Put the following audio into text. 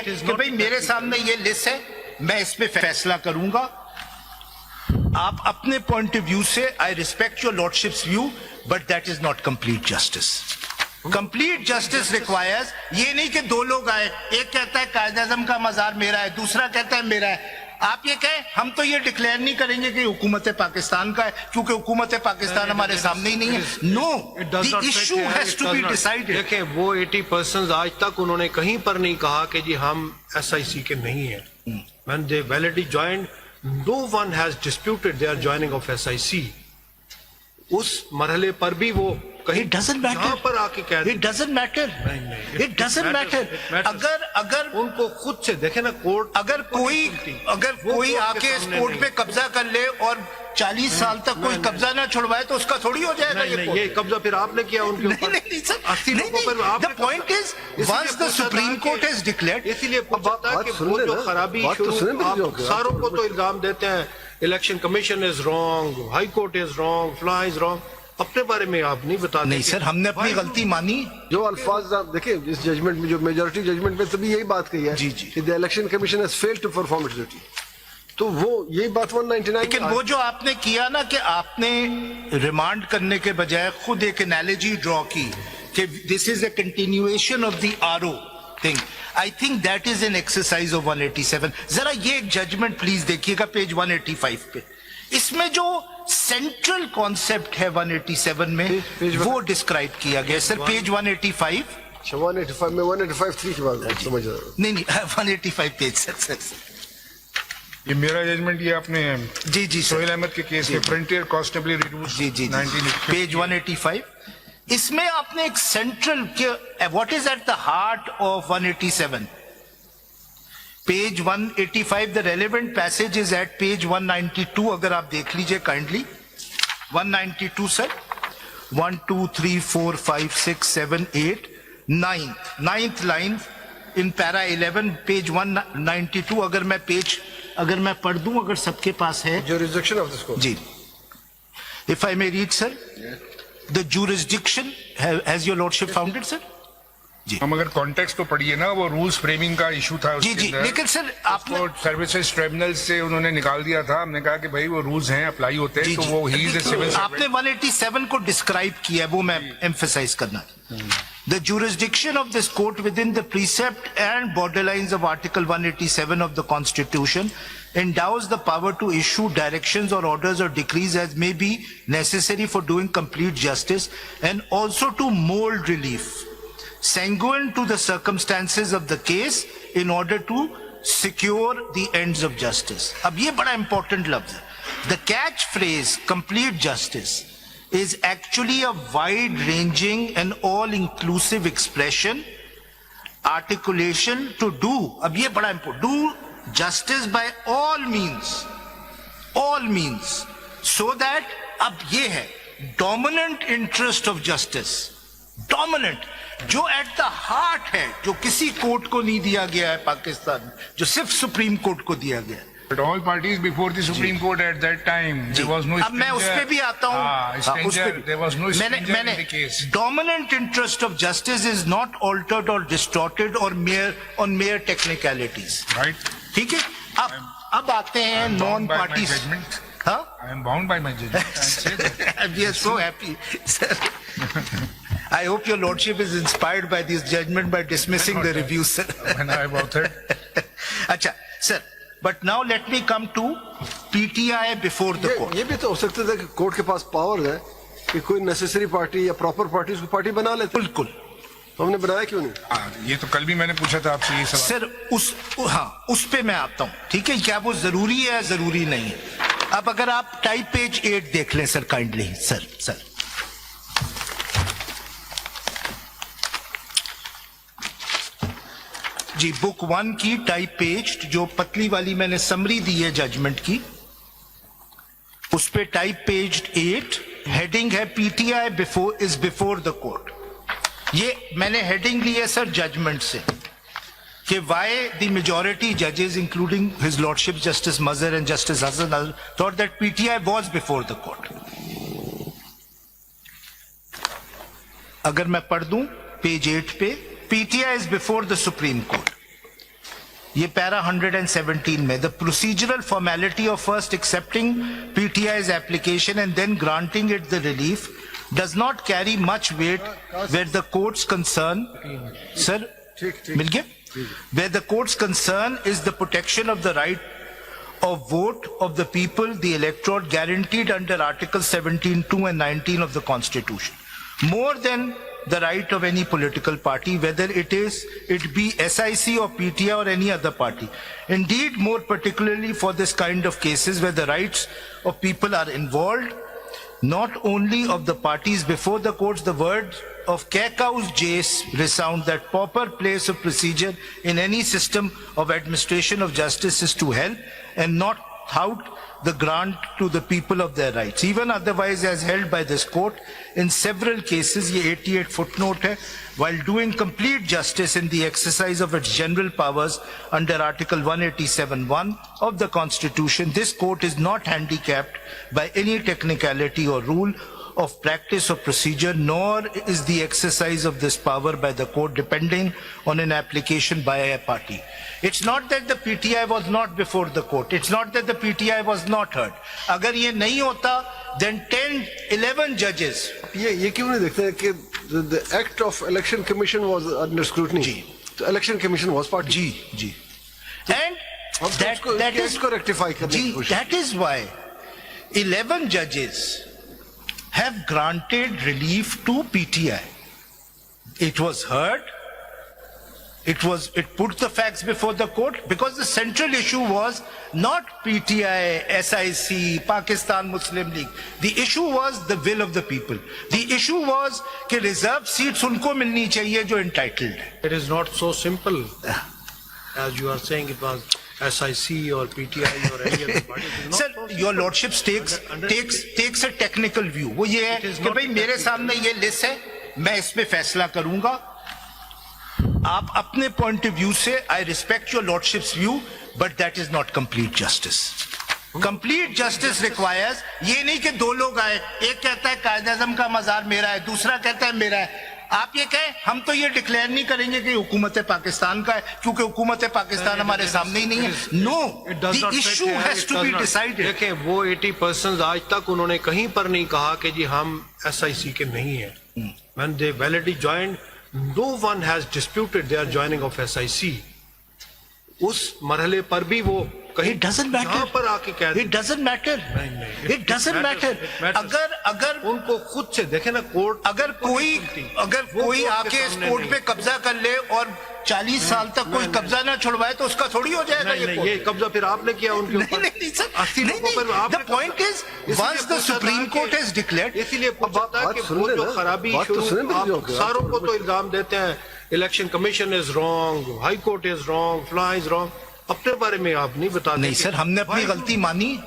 कि भाई मेरे सामने ये लिस्ट है, मैं इस पे फैसला करूंगा। आप अपने पॉइंट ऑफ व्यू से, I respect your lordships view, but that is not complete justice. Complete justice requires, ये नहीं कि दो लोग आए, एक कहता है कायद आज़म का मजार मेरा है, दूसरा कहता है मेरा है। आप ये कहें हम तो ये डिक्लेयर नहीं करेंगे कि हुकूमत पाकिस्तान का है, क्योंकि हुकूमत पाकिस्तान हमारे सामने ही नहीं है। No, the issue has to be decided. देखिए, वो 80% आज तक उन्होंने कहीं पर नहीं कहा कि जी हम SIC के नहीं है। When they validly joined, no one has disputed their joining of SIC. उस मरहले पर भी वो कहीं यहाँ पर आके कह It doesn't matter. It doesn't matter. अगर उनको खुद से देखे ना कोर्ट, अगर कोई आके इस कोर्ट पे कब्जा कर ले और 40 साल तक कोई कब्जा ना छुड़वाए तो उसका थोड़ी हो जाएगा। ये कब्जा फिर आपने किया उनके ऊपर। The point is, once the Supreme Court has declared, इसीलिए पूछा था कि वो जो खराबी आप सारों को तो इल्जाम देते हैं, election commission is wrong, high court is wrong, फला इज रॉन्ग, अपने बारे में आप नहीं बताते। नहीं सर, हमने अपनी गलती मानी। जो अल्फाज आप देखिए इस जजमेंट में, जो मेजॉरिटी जजमेंट में तभी यही बात कही है कि the election commission has failed to perform its duty. तो वो यही बात 199। लेकिन वो जो आपने किया ना कि आपने रिमांड करने के बजाय खुद एक एनालॉजी ड्रॉ की कि this is a continuation of the RO thing, I think that is an exercise of 187। जरा ये एक जजमेंट प्लीज देखिएगा पेज 185 पे। इसमें जो सेंट्रल कॉन्सेप्ट है 187 में वो डिस्क्राइब किया गया सर, पेज 185। 185 में 185(3) की बात समझ रहा हूं। नहीं 185 पेज सर। ये मेरा जजमेंट, ये आपने जी सोहेल अहमद के केस में फ्रंटियर कॉन्स्टेबल जी पेज 185। इसमें आपने एक central, what is at the heart of 187? Page 185, the relevant passage is at page 192। अगर आप देख लीजिए kindly 192 sir, 1 2 3 4 5 6 7 8 9th line in para 11 page 192। अगर मैं पढ़ दूं, अगर सबके पास है jurisdiction of this court. Ji, if I may read sir, the jurisdiction has your lordship found it sir? जी, हम अगर कॉन्टेक्स्ट तो पढ़िए ना, वो रूल्स फ्रेमिंग का इशू था जी जी, लेकिन सर आपने सर्विसेज ट्रिब्यूनल से उन्होंने निकाल दिया था। हमने कहा कि भाई वो रूल्स हैं, अप्लाई होते हैं, तो वो ही इज अ सिविल सर्वेंट। आपने 187 को डिस्क्राइब किया, वो मैं एम्फसाइज करना। The jurisdiction of this court within the precept and borderlines of Article 187 of the Constitution endows the power to issue directions or orders or decrees as may be necessary for doing complete justice, and also to mold relief sanguine to the circumstances of the case in order to secure the ends of justice. अब ये बड़ा important लफ्ज है। The catch phrase complete justice is actually a wide-ranging and all-inclusive expression, articulation to do. अब ये बड़ा important, do justice by all means, so that अब ये है dominant interest of justice, dominant, जो एट द हार्ट है, जो किसी कोर्ट को नहीं दिया गया है पाकिस्तान, जो सिर्फ सुप्रीम कोर्ट को दिया गया है। But all parties before the Supreme Court at that time, there was no stranger. अब मैं उस पे भी आता हूँ, there was no stranger in the case. Dominant interest of justice is not altered or distorted or mere technicalities. Right. ठीक है, अब आते हैं non party. I am bound by my judgment. We are so happy, sir. I hope your lordship is inspired by this judgment by dismissing the review, sir. When I have authored. अच्छा, sir. But now let me come to PTI before the court. ये भी तो हो सकता था कि court के पास power है कि कोई नेसेसरी पार्टी या प्रॉपर पार्टी उसको पार्टी बना लेते। बिल्कुल, तो हमने बनाया क्यों नहीं? ये तो कल भी मैंने पूछा था आपसे ये सवाल। सर उस पे मैं आता हूँ, ठीक है, क्या वो जरूरी है या जरूरी नहीं है? अब अगर आप टाइप पेज 8 देख लें सर काइंडली, सर जी, बुक 1 की टाइप पेज, जो पतली वाली मैंने समरी दी है जजमेंट की, उस पे टाइप पेज 8 हेडिंग है PTI बिफोर द कोर्ट। ये मैंने हेडिंग ली है सर जजमेंट से कि वाई द मेजॉरिटी जजेस including his lordship justice Mazhar and justice Hasan thought that PTI was before the court. अगर मैं पढ़ दूं पेज 8 पे, PTI is before the Supreme Court. ये पैरा 117 में, the procedural formality of first accepting PTI's application and then granting it the relief does not carry much weight where the court's concern, sir, मिल गया? Where the court's concern is the protection of the right of vote of the people, the electorate guaranteed under Article 17(2) and 19 of the Constitution, more than the right of any political party, whether it be SIC or PTI or any other party. Indeed, more particularly for this kind of cases where the rights of people are involved, not only of the parties before the courts, the words of Kekau's Jace resound that proper place of procedure in any system of administration of justice is to help and not tout the grant to the people of their rights. Even otherwise, as held by this court in several cases, ये 88 footnote है, while doing complete justice in the exercise of its general powers under Article 187(1) of the Constitution, this court is not handicapped by any technicality or rule of practice or procedure, nor is the exercise of this power by the court depending on an application by a party. It's not that the PTI was not before the court. It's not that the PTI was not heard. अगर ये नहीं होता, then 11 judges. ये क्यों नहीं देखते हैं कि the act of election commission was under scrutiny? Ji. So election commission was party. Ji. And that is rectify करने की कोशिश. that is why 11 judges have granted relief to PTI. It was heard. It put the facts before the court because the central issue was not PTI, SIC, Pakistan Muslim League. The issue was the will of the people. The issue was कि reserve seats उनको मिलनी चाहिए जो entitled है. It is not so simple as you are saying it was SIC or PTI or any other party. Sir, your lordship takes a technical view. वो ये है कि भाई मेरे सामने ये list है, मैं इस पे फैसला करूंगा. आप अपने point of view से I respect your lordship's view, but that is not complete justice. Complete justice requires ये नहीं कि दो लोग आए, एक कहता है कायद-ए-आज़म का मज़ार मेरा है, दूसरा कहता है मेरा है. आप ये कहें हम तो ये डिक्लेयर नहीं करेंगे कि हुकूमत पाकिस्तान का है क्योंकि हुकूमत पाकिस्तान हमारे सामने ही नहीं है. No, the issue has to be decided. देखें वो 80 पर्सन आज तक उन्होंने कहीं पर नहीं कहा कि जी हम SIC के नहीं है. When they validly joined, no one has disputed their joining of SIC. उस मरहले पर भी वो कहीं It doesn't matter. यहाँ पर आके कह It doesn't matter. It doesn't matter. अगर उनको खुद से देखे ना कोर्ट, अगर कोई आके इस कोर्ट पे कब्जा कर ले और 40 साल तक कोई कब्जा ना छुड़वाए तो उसका थोड़ी हो जाएगा ये कब्जा फिर आपने किया उनके ऊपर. नहीं sir. The point is, once the Supreme Court has declared, इसीलिए पूछा था कि वो जो खराबी आप सारों को तो इल्जाम देते हैं, election commission is wrong, high court is wrong, फला इज रॉन्ग, अपने बारे में आप नहीं बताते. नहीं सर, हमने अपनी गलती मानी.